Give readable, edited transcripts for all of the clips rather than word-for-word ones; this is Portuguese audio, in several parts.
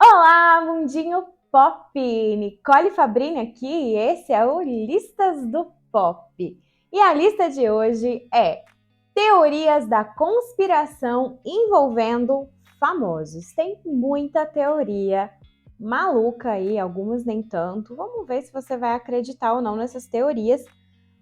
Olá, mundinho pop! Nicole Fabrini aqui e esse é o Listas do Pop. E a lista de hoje é teorias da conspiração envolvendo famosos. Tem muita teoria maluca aí, algumas nem tanto. Vamos ver se você vai acreditar ou não nessas teorias.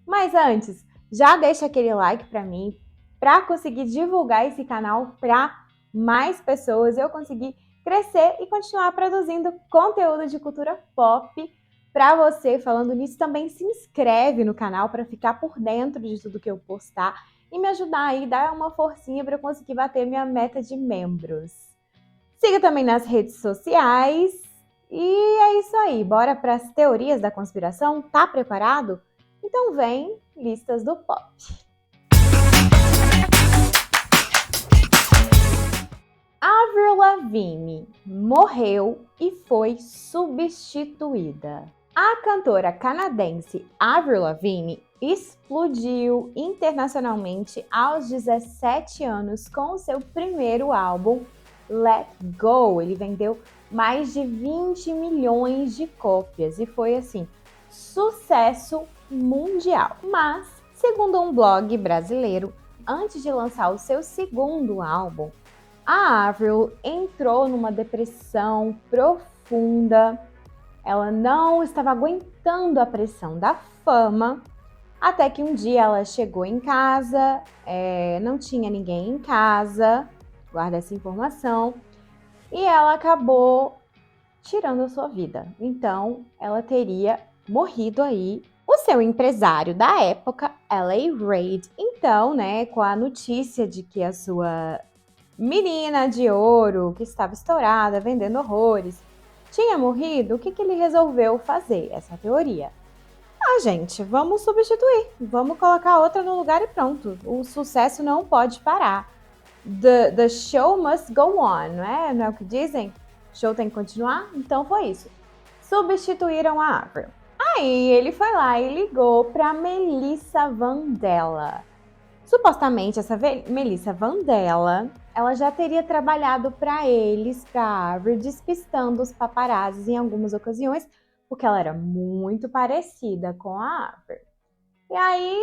Mas antes, já deixa aquele like para mim, para conseguir divulgar esse canal para mais pessoas e eu conseguir crescer e continuar produzindo conteúdo de cultura pop para você. Falando nisso, também se inscreve no canal para ficar por dentro de tudo que eu postar e me ajudar aí, dar uma forcinha para eu conseguir bater minha meta de membros. Siga também nas redes sociais e é isso aí. Bora para as teorias da conspiração? Tá preparado? Então vem Listas do Pop. Avril Lavigne morreu e foi substituída. A cantora canadense Avril Lavigne explodiu internacionalmente aos 17 anos com o seu primeiro álbum, Let Go. Ele vendeu mais de 20 milhões de cópias e foi assim, sucesso mundial. Mas, segundo um blog brasileiro, antes de lançar o seu segundo álbum, a Avril entrou numa depressão profunda. Ela não estava aguentando a pressão da fama, até que um dia ela chegou em casa, não tinha ninguém em casa, guarda essa informação, e ela acabou tirando a sua vida. Então, ela teria morrido aí. O seu empresário da época, L.A. Reid, então, com a notícia de que a sua menina de ouro, que estava estourada, vendendo horrores, tinha morrido, o que ele resolveu fazer? Essa teoria. Gente, vamos substituir, vamos colocar outra no lugar e pronto. O sucesso não pode parar. The show must go on, não é o que dizem? O show tem que continuar? Então foi isso. Substituíram a Avril. Aí ele foi lá e ligou para Melissa Vandella. Supostamente essa Melissa Vandella, ela já teria trabalhado para eles, para a Avril, despistando os paparazzis em algumas ocasiões, porque ela era muito parecida com a Avril. E aí,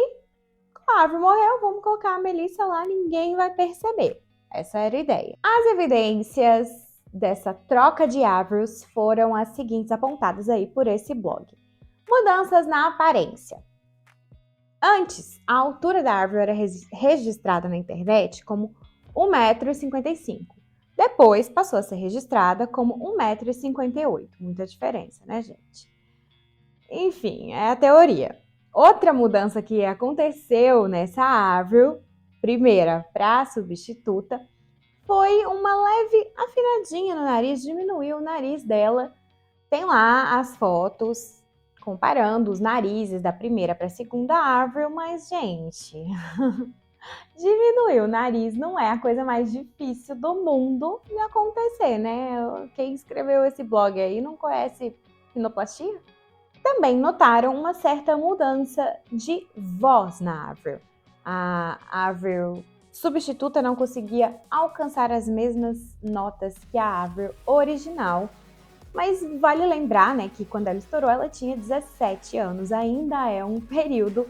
a Avril morreu, vamos colocar a Melissa lá, ninguém vai perceber. Essa era a ideia. As evidências dessa troca de Avrils foram as seguintes apontadas aí por esse blog. Mudanças na aparência. Antes, a altura da Avril era registrada na internet como 1,55 m. Depois, passou a ser registrada como 1,58 m. Muita diferença, né, gente? Enfim, é a teoria. Outra mudança que aconteceu nessa Avril, primeira para a substituta, foi uma leve afinadinha no nariz, diminuiu o nariz dela. Tem lá as fotos comparando os narizes da primeira para a segunda Avril, mas, gente, diminuir o nariz não é a coisa mais difícil do mundo de acontecer, né? Quem escreveu esse blog aí não conhece rinoplastia? Também notaram uma certa mudança de voz na Avril. A Avril substituta não conseguia alcançar as mesmas notas que a Avril original. Mas vale lembrar, que quando ela estourou, ela tinha 17 anos. Ainda é um período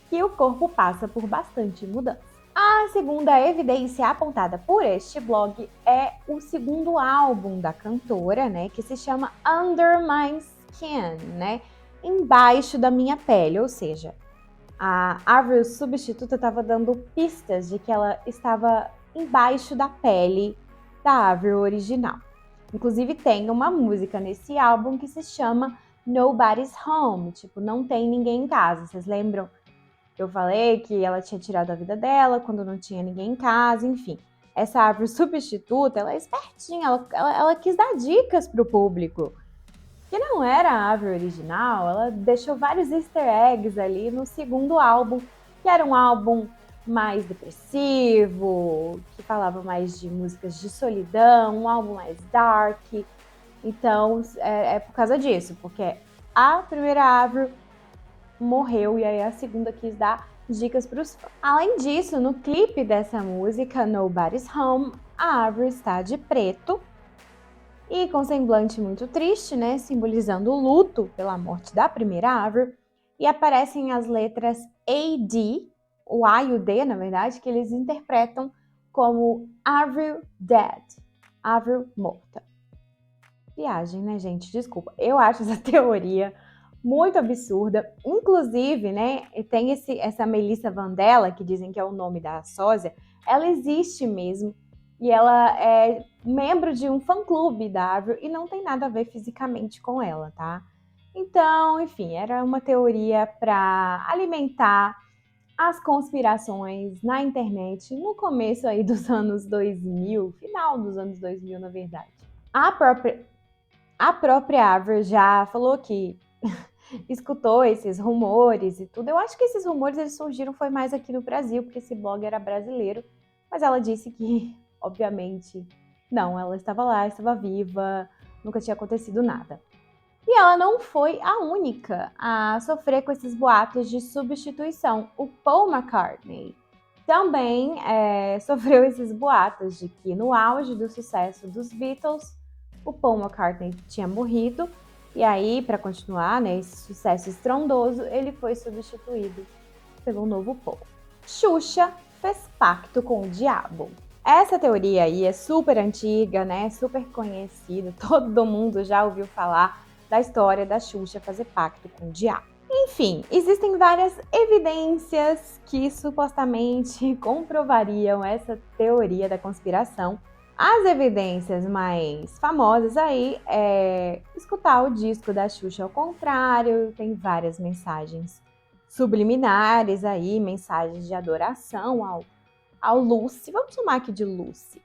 que o corpo passa por bastante mudança. A segunda evidência apontada por este blog é o segundo álbum da cantora, que se chama Under My Skin, embaixo da minha pele. Ou seja, a Avril substituta estava dando pistas de que ela estava embaixo da pele da Avril original. Inclusive, tem uma música nesse álbum que se chama Nobody's Home, tipo, não tem ninguém em casa. Vocês lembram que eu falei que ela tinha tirado a vida dela quando não tinha ninguém em casa, enfim. Essa Avril substituta, ela é espertinha, ela quis dar dicas pro público. Que não era a Avril original, ela deixou vários easter eggs ali no segundo álbum, que era um álbum mais depressivo, que falava mais de músicas de solidão, um álbum mais dark. Então, é por causa disso, porque a primeira Avril morreu e aí a segunda quis dar dicas para os fãs. Além disso, no clipe dessa música, Nobody's Home, a Avril está de preto e com semblante muito triste, né, simbolizando o luto pela morte da primeira Avril, e aparecem as letras AD, o A e o D, na verdade, que eles interpretam como Avril Dead, Avril morta. Viagem, né, gente? Desculpa. Eu acho essa teoria muito absurda. Inclusive, né, tem essa Melissa Vandella, que dizem que é o nome da sósia, ela existe mesmo. E ela é membro de um fã-clube da Avril e não tem nada a ver fisicamente com ela, tá? Então, enfim, era uma teoria para alimentar as conspirações na internet no começo aí dos anos 2000, final dos anos 2000, na verdade. A própria Avril já falou que escutou esses rumores e tudo. Eu acho que esses rumores eles surgiram foi mais aqui no Brasil, porque esse blog era brasileiro. Mas ela disse que, obviamente, não, ela estava lá, estava viva, nunca tinha acontecido nada. E ela não foi a única a sofrer com esses boatos de substituição. O Paul McCartney também sofreu esses boatos de que no auge do sucesso dos Beatles, o Paul McCartney tinha morrido e aí, para continuar, né, esse sucesso estrondoso, ele foi substituído pelo novo Paul. Xuxa fez pacto com o diabo. Essa teoria aí é super antiga, né, super conhecida, todo mundo já ouviu falar da história da Xuxa fazer pacto com o diabo. Enfim, existem várias evidências que supostamente comprovariam essa teoria da conspiração. As evidências mais famosas aí é escutar o disco da Xuxa ao contrário, tem várias mensagens subliminares aí, mensagens de adoração ao Lucy. Vamos chamar aqui de Lucy.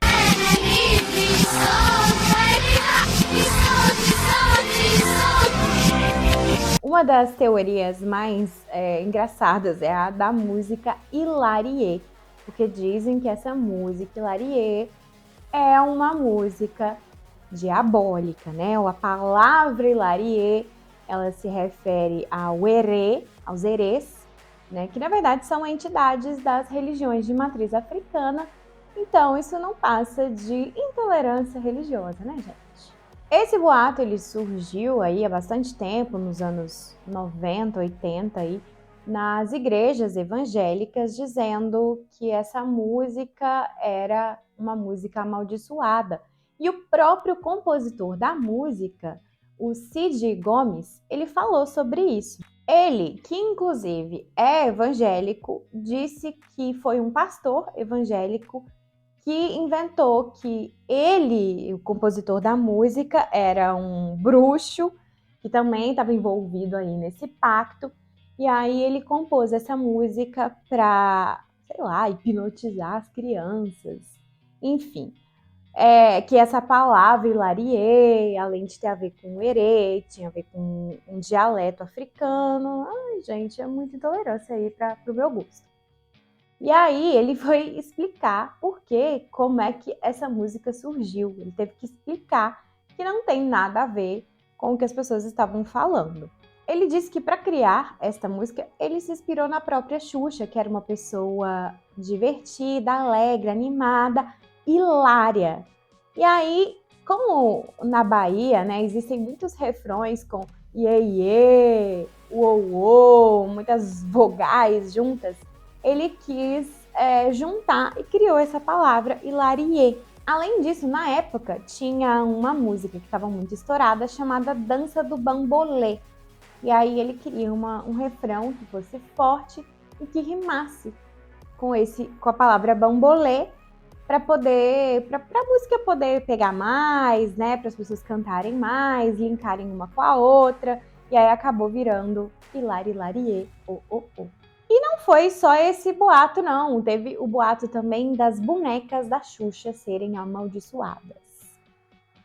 Uma das teorias mais engraçadas é a da música Hilarie, porque dizem que essa música Hilarie é uma música diabólica, né? A palavra Hilarie, ela se refere ao herê, aos herês, né? Que na verdade são entidades das religiões de matriz africana. Então isso não passa de intolerância religiosa, né, gente? Esse boato ele surgiu aí há bastante tempo, nos anos 90, 80 aí, nas igrejas evangélicas, dizendo que essa música era uma música amaldiçoada. E o próprio compositor da música, o Cid Gomes, ele falou sobre isso. Ele, que inclusive é evangélico, disse que foi um pastor evangélico que inventou que ele, o compositor da música, era um bruxo que também estava envolvido aí nesse pacto. E aí ele compôs essa música para, sei lá, hipnotizar as crianças. Enfim, que essa palavra hilarie, além de ter a ver com herê, tinha a ver com um dialeto africano. Ai, gente, é muita intolerância aí para o meu gosto. E aí ele foi explicar como é que essa música surgiu. Ele teve que explicar que não tem nada a ver com o que as pessoas estavam falando. Ele disse que para criar esta música, ele se inspirou na própria Xuxa, que era uma pessoa divertida, alegre, animada, hilária. E aí, como na Bahia, né, existem muitos refrões com iê, iê, uou, uou, muitas vogais juntas, ele quis juntar e criou essa palavra hilarie. Além disso, na época, tinha uma música que estava muito estourada chamada Dança do Bambolê. E aí ele queria um refrão que fosse forte e que rimasse com a palavra bambolê para a música poder pegar mais, né, para as pessoas cantarem mais, linkarem uma com a outra. E aí acabou virando hilari, hilarie, oh, oh, oh. E não foi só esse boato, não. Teve o boato também das bonecas da Xuxa serem amaldiçoadas.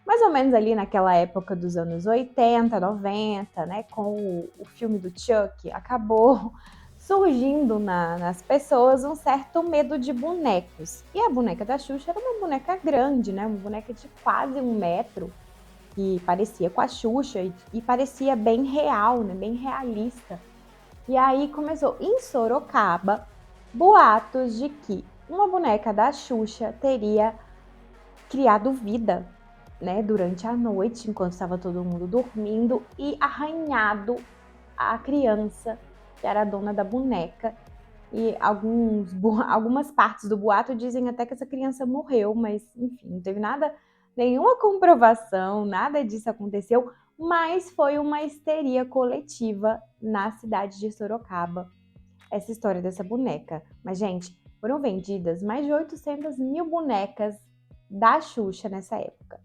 Mais ou menos ali naquela época dos anos 80, 90, né, com o filme do Chuck, acabou surgindo nas pessoas um certo medo de bonecos. E a boneca da Xuxa era uma boneca grande, né, uma boneca de quase 1 metro, que parecia com a Xuxa e parecia bem real, né, bem realista. E aí começou em Sorocaba boatos de que uma boneca da Xuxa teria criado vida. né, durante a noite, enquanto estava todo mundo dormindo, e arranhado a criança, que era a dona da boneca. E algumas partes do boato dizem até que essa criança morreu, mas enfim, não teve nada, nenhuma comprovação, nada disso aconteceu, mas foi uma histeria coletiva na cidade de Sorocaba, essa história dessa boneca. Mas, gente, foram vendidas mais de 800 mil bonecas da Xuxa nessa época.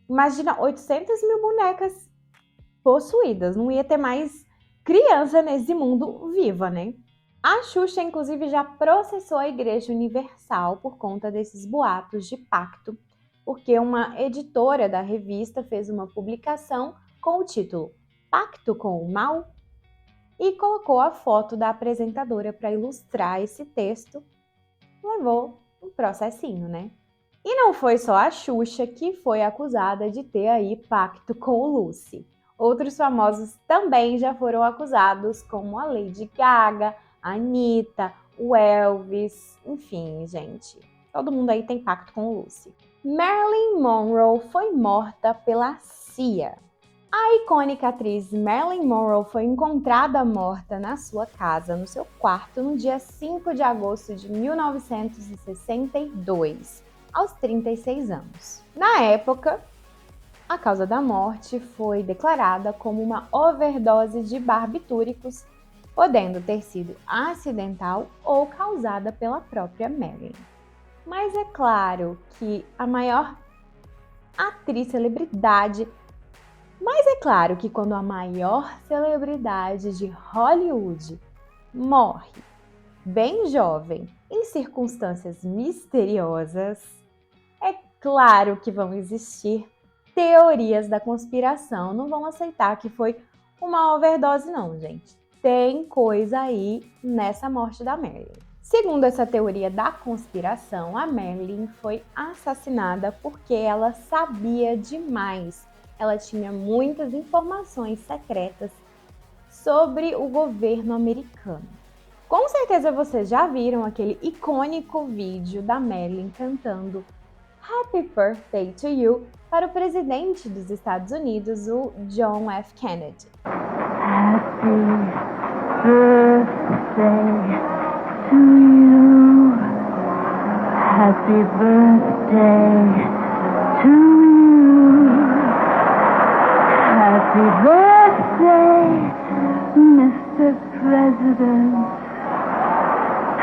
Imagina 800 mil bonecas possuídas, não ia ter mais criança nesse mundo viva, né? A Xuxa, inclusive, já processou a Igreja Universal por conta desses boatos de pacto, porque uma editora da revista fez uma publicação com o título Pacto com o Mal e colocou a foto da apresentadora para ilustrar esse texto. Levou um processinho, né? E não foi só a Xuxa que foi acusada de ter aí pacto com o Lucy. Outros famosos também já foram acusados, como a Lady Gaga, a Anitta, o Elvis, enfim, gente. Todo mundo aí tem pacto com o Lucy. Marilyn Monroe foi morta pela CIA. A icônica atriz Marilyn Monroe foi encontrada morta na sua casa, no seu quarto, no dia 5 de agosto de 1962, aos 36 anos. Na época, a causa da morte foi declarada como uma overdose de barbitúricos, podendo ter sido acidental ou causada pela própria Marilyn. Mas é claro que a maior celebridade quando a maior celebridade de Hollywood morre bem jovem, em circunstâncias misteriosas, é claro que vão existir teorias da conspiração. Não vão aceitar que foi uma overdose, não, gente. Tem coisa aí nessa morte da Marilyn. Segundo essa teoria da conspiração, a Marilyn foi assassinada porque ela sabia demais. Ela tinha muitas informações secretas sobre o governo americano. Com certeza vocês já viram aquele icônico vídeo da Marilyn cantando Happy Birthday to You para o presidente dos Estados Unidos, o John F. Kennedy. Happy birthday to you. Happy birthday to you. Happy birthday, Mr. President.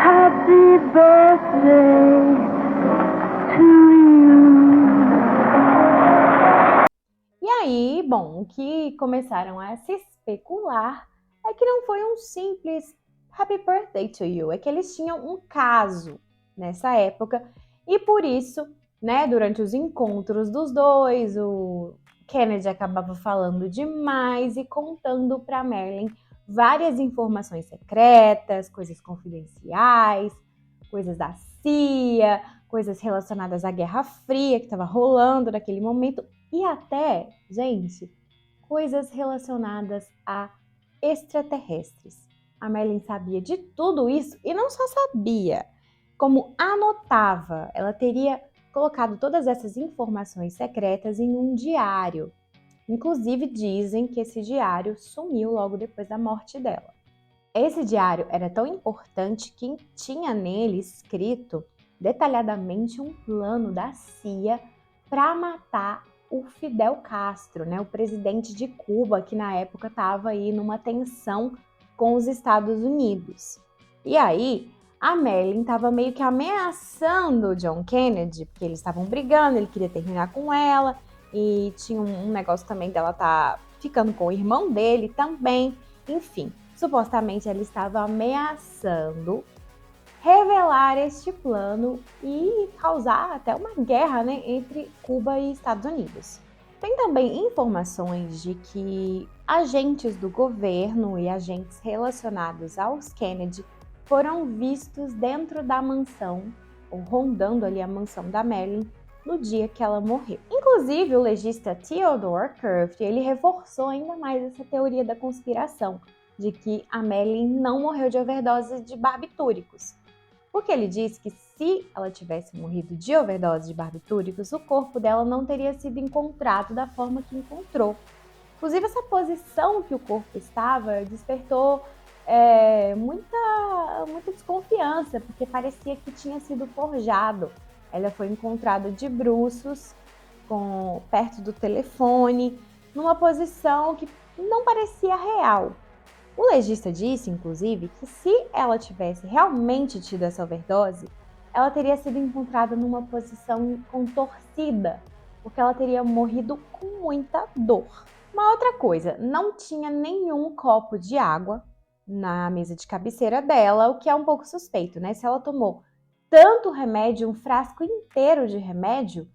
Happy birthday to you. E aí, bom, o que começaram a se especular é que não foi um simples Happy Birthday to You, é que eles tinham um caso nessa época e por isso, né, durante os encontros dos dois, o Kennedy acabava falando demais e contando para Marilyn várias informações secretas, coisas confidenciais, coisas da CIA, coisas relacionadas à Guerra Fria que estava rolando naquele momento e até, gente, coisas relacionadas a extraterrestres. A Marilyn sabia de tudo isso e não só sabia, como anotava. Ela teria colocado todas essas informações secretas em um diário. Inclusive dizem que esse diário sumiu logo depois da morte dela. Esse diário era tão importante que tinha nele escrito detalhadamente um plano da CIA para matar o Fidel Castro, né, o presidente de Cuba, que na época estava aí numa tensão com os Estados Unidos. E aí, a Marilyn estava meio que ameaçando o John Kennedy, porque eles estavam brigando, ele queria terminar com ela, e tinha um negócio também dela tá ficando com o irmão dele também. Enfim, supostamente ela estava ameaçando revelar este plano e causar até uma guerra, né, entre Cuba e Estados Unidos. Tem também informações de que agentes do governo e agentes relacionados aos Kennedy foram vistos dentro da mansão, ou rondando ali a mansão da Marilyn, no dia que ela morreu. Inclusive, o legista Theodore Kirk, ele reforçou ainda mais essa teoria da conspiração, de que a Marilyn não morreu de overdose de barbitúricos. porque ele disse que se ela tivesse morrido de overdose de barbitúricos, o corpo dela não teria sido encontrado da forma que encontrou. Inclusive, essa posição que o corpo estava despertou muita desconfiança, porque parecia que tinha sido forjado. Ela foi encontrada de bruços, perto do telefone, numa posição que não parecia real. O legista disse, inclusive, que se ela tivesse realmente tido essa overdose, ela teria sido encontrada numa posição contorcida, porque ela teria morrido com muita dor. Uma outra coisa, não tinha nenhum copo de água na mesa de cabeceira dela, o que é um pouco suspeito, né? Se ela tomou tanto remédio, um frasco inteiro de remédio,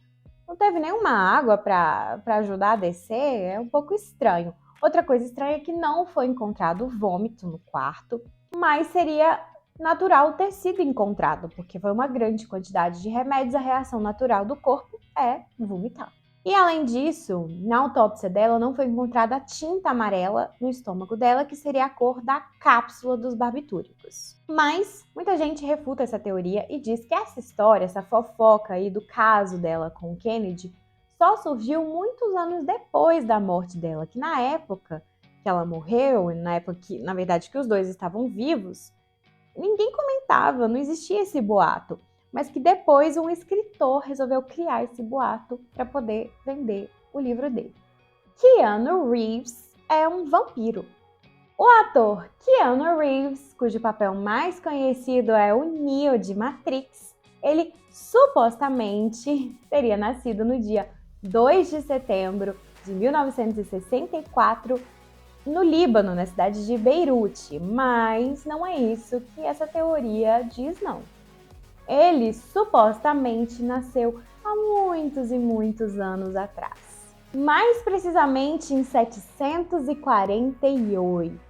não teve nenhuma água para ajudar a descer, é um pouco estranho. Outra coisa estranha é que não foi encontrado vômito no quarto, mas seria natural ter sido encontrado, porque foi uma grande quantidade de remédios, a reação natural do corpo é vomitar. E além disso, na autópsia dela não foi encontrada tinta amarela no estômago dela, que seria a cor da cápsula dos barbitúricos. Mas muita gente refuta essa teoria e diz que essa história, essa fofoca aí do caso dela com o Kennedy, só surgiu muitos anos depois da morte dela, que na época que ela morreu, na época que, na verdade, que os dois estavam vivos, ninguém comentava, não existia esse boato. Mas que depois um escritor resolveu criar esse boato para poder vender o livro dele. Keanu Reeves é um vampiro. O ator Keanu Reeves, cujo papel mais conhecido é o Neo de Matrix, ele supostamente teria nascido no dia 2 de setembro de 1964 no Líbano, na cidade de Beirute, mas não é isso que essa teoria diz, não. Ele supostamente nasceu há muitos e muitos anos atrás. Mais precisamente em 748.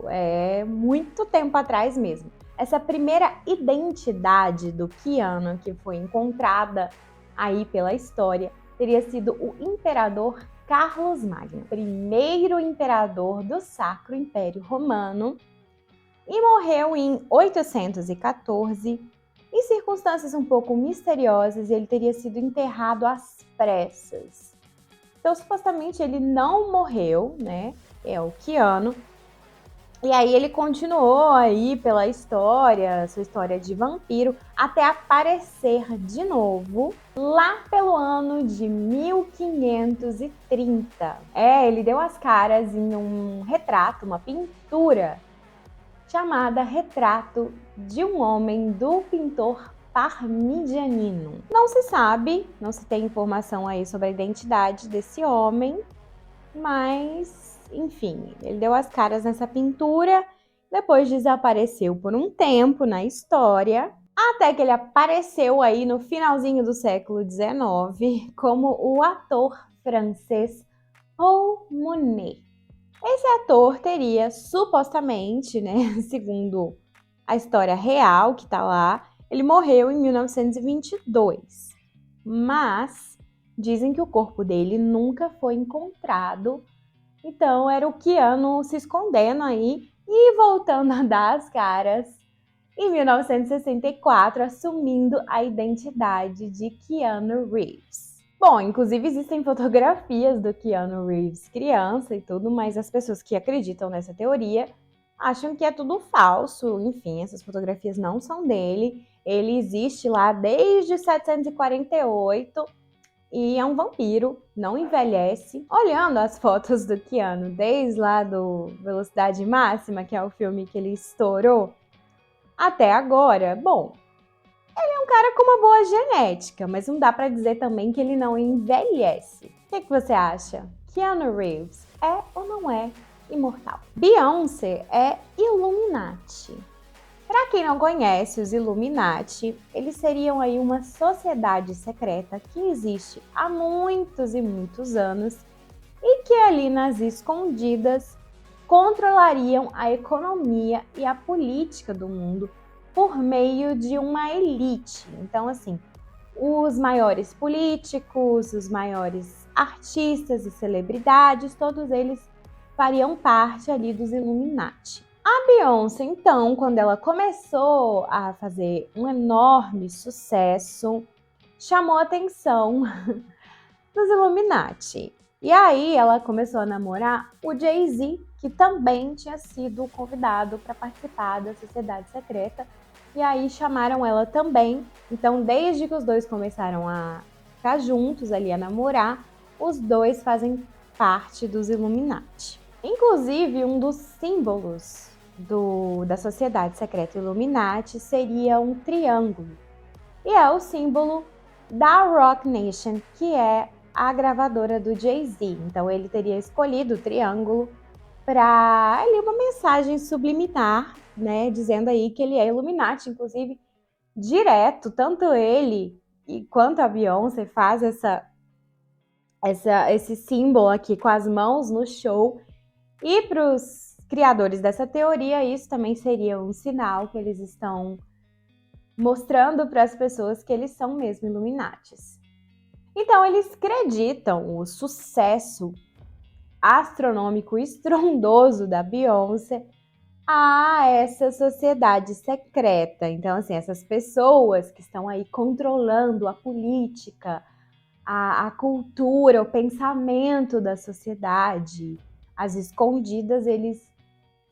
É muito tempo atrás mesmo. Essa primeira identidade do Keanu que foi encontrada aí pela história teria sido o imperador Carlos Magno, primeiro imperador do Sacro Império Romano, e morreu em 814. Em circunstâncias um pouco misteriosas, ele teria sido enterrado às pressas. Então, supostamente, ele não morreu, né? É o Keanu. E aí ele continuou aí pela história, sua história de vampiro, até aparecer de novo lá pelo ano de 1530. Ele deu as caras em um retrato, uma pintura, chamada Retrato de um Homem, do pintor Parmigianino. Não se sabe, não se tem informação aí sobre a identidade desse homem, mas, enfim, ele deu as caras nessa pintura, depois desapareceu por um tempo na história, até que ele apareceu aí no finalzinho do século XIX como o ator francês Paul Mounet. Esse ator teria, supostamente, né, segundo a história real que tá lá, ele morreu em 1922. Mas dizem que o corpo dele nunca foi encontrado. Então era o Keanu se escondendo aí e voltando a dar as caras em 1964, assumindo a identidade de Keanu Reeves. Bom, inclusive existem fotografias do Keanu Reeves criança e tudo, mas as pessoas que acreditam nessa teoria acham que é tudo falso. Enfim, essas fotografias não são dele. Ele existe lá desde 748 e é um vampiro, não envelhece. Olhando as fotos do Keanu desde lá do Velocidade Máxima, que é o filme que ele estourou, até agora, bom, um cara com uma boa genética, mas não dá pra dizer também que ele não envelhece. O que você acha? Keanu Reeves é ou não é imortal? Beyoncé é Illuminati. Para quem não conhece os Illuminati, eles seriam aí uma sociedade secreta que existe há muitos e muitos anos e que ali nas escondidas controlariam a economia e a política do mundo por meio de uma elite. Então, assim, os maiores políticos, os maiores artistas e celebridades, todos eles fariam parte ali dos Illuminati. A Beyoncé, então, quando ela começou a fazer um enorme sucesso, chamou a atenção dos Illuminati. E aí ela começou a namorar o Jay-Z, que também tinha sido convidado para participar da Sociedade Secreta. E aí chamaram ela também. Então, desde que os dois começaram a ficar juntos ali, a namorar, os dois fazem parte dos Illuminati. Inclusive, um dos símbolos da Sociedade Secreta Illuminati seria um triângulo. E é o símbolo da Roc Nation, que é a gravadora do Jay-Z. Então ele teria escolhido o triângulo para ali uma mensagem subliminar, né, dizendo aí que ele é Illuminati, inclusive direto, tanto ele quanto a Beyoncé faz esse símbolo aqui com as mãos no show. E para os criadores dessa teoria, isso também seria um sinal que eles estão mostrando para as pessoas que eles são mesmo Illuminatis. Então, eles acreditam o sucesso astronômico estrondoso da Beyoncé a essa sociedade secreta. Então, assim, essas pessoas que estão aí controlando a política, a cultura, o pensamento da sociedade, as escondidas, eles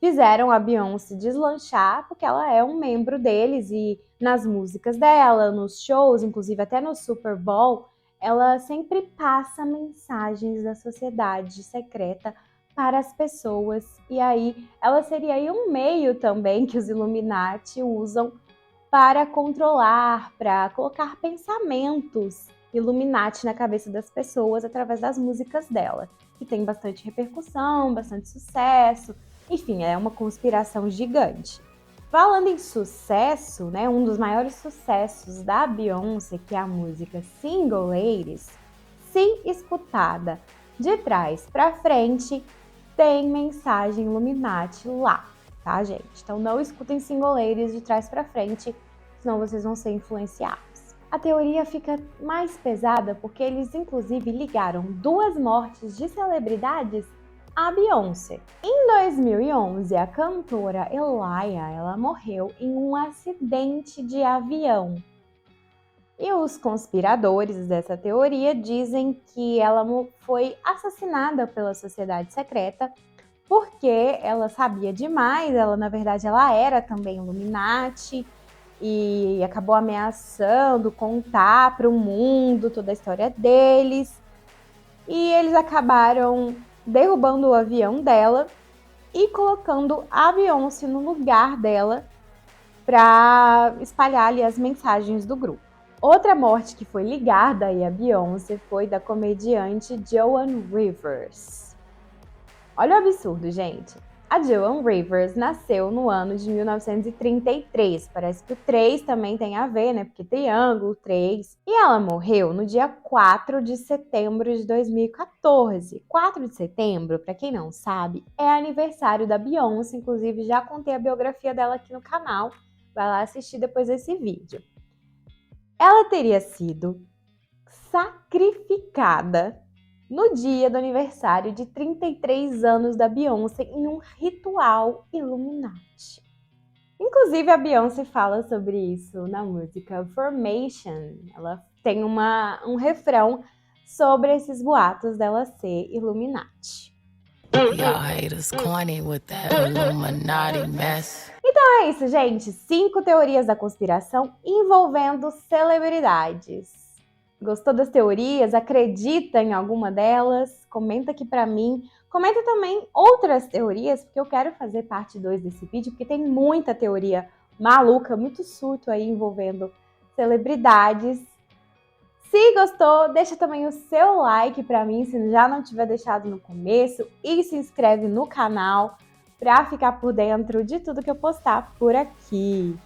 fizeram a Beyoncé deslanchar porque ela é um membro deles e nas músicas dela, nos shows, inclusive até no Super Bowl, ela sempre passa mensagens da sociedade secreta para as pessoas. E aí ela seria aí um meio também que os Illuminati usam para controlar, para colocar pensamentos Illuminati na cabeça das pessoas através das músicas dela, que tem bastante repercussão, bastante sucesso. Enfim, é uma conspiração gigante. Falando em sucesso, né, um dos maiores sucessos da Beyoncé, que é a música Single Ladies, se escutada de trás para frente, tem mensagem Illuminati lá, tá, gente? Então não escutem Single Ladies de trás para frente, senão vocês vão ser influenciados. A teoria fica mais pesada porque eles inclusive ligaram 2 mortes de celebridades a Beyoncé. Em 2011, a cantora Elaia, ela morreu em um acidente de avião. E os conspiradores dessa teoria dizem que ela foi assassinada pela sociedade secreta porque ela sabia demais, na verdade ela era também Illuminati e acabou ameaçando contar para o mundo toda a história deles. E eles acabaram derrubando o avião dela e colocando a Beyoncé no lugar dela para espalhar ali as mensagens do grupo. Outra morte que foi ligada aí a Beyoncé foi da comediante Joan Rivers. Olha o absurdo, gente. A Joan Rivers nasceu no ano de 1933. Parece que o 3 também tem a ver, né? Porque triângulo, 3. E ela morreu no dia 4 de setembro de 2014. 4 de setembro, para quem não sabe, é aniversário da Beyoncé. Inclusive, já contei a biografia dela aqui no canal. Vai lá assistir depois desse vídeo. Ela teria sido sacrificada no dia do aniversário de 33 anos da Beyoncé em um ritual Illuminati. Inclusive, a Beyoncé fala sobre isso na música Formation. Ela tem um refrão sobre esses boatos dela ser Illuminati. Y'all haters corny with that Illuminati mess. Então é isso, gente. 5 teorias da conspiração envolvendo celebridades. Gostou das teorias? Acredita em alguma delas? Comenta aqui pra mim. Comenta também outras teorias, porque eu quero fazer parte 2 desse vídeo, porque tem muita teoria maluca, muito surto aí envolvendo celebridades. Se gostou, deixa também o seu like pra mim, se já não tiver deixado no começo, e se inscreve no canal pra ficar por dentro de tudo que eu postar por aqui.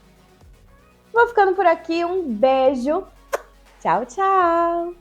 Vou ficando por aqui, um beijo! Tchau, tchau!